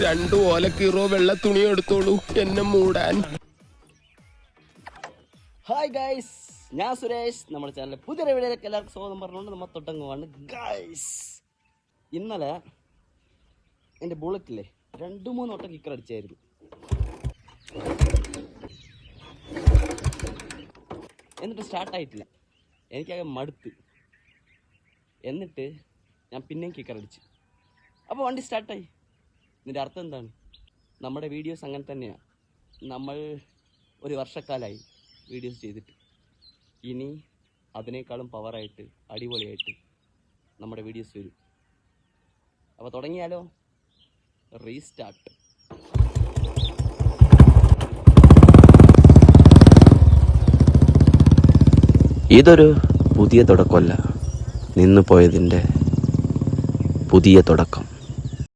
2 ഓലക്കീറോ വെള്ള തുണി എടുത്തോളൂ എന്നെ മൂടാൻ. ഹായ് ഗൈസ്, ഞാൻ സുരേഷ്. നമ്മുടെ ചാനലിലെ പുതിയ വീഡിയോയിലേക്ക് എല്ലാവർക്കും സ്വാഗതം പറഞ്ഞുകൊണ്ട് നമ്മൾ തൊട്ടങ്ങുവാണ് ഗൈസ്. ഇന്നലെ എൻ്റെ ബുള്ളറ്റില്ലേ 2-3 വട്ടം കിക്കർ അടിച്ചായിരുന്നു. എന്നിട്ട് സ്റ്റാർട്ടായിട്ടില്ല. എനിക്കാകെ മടുത്ത്. എന്നിട്ട് ഞാൻ പിന്നെയും കിക്കർ അടിച്ചു. അപ്പോൾ വണ്ടി സ്റ്റാർട്ടായി. ഇതിൻ്റെ അർത്ഥം എന്താണ്? നമ്മുടെ വീഡിയോസ് അങ്ങനെ തന്നെയാണ്. നമ്മൾ ഒരു വർഷക്കാലമായി വീഡിയോസ് ചെയ്തിട്ട് ഇനി അതിനേക്കാളും പവറായിട്ട് അടിപൊളിയായിട്ട് നമ്മുടെ വീഡിയോസ് വരും. അപ്പോൾ തുടങ്ങിയാലോ? റീസ്റ്റാർട്ട്. ഇതൊരു പുതിയ തുടക്കമല്ല, നിന്നു പോയതിൻ്റെ പുതിയ തുടക്കം.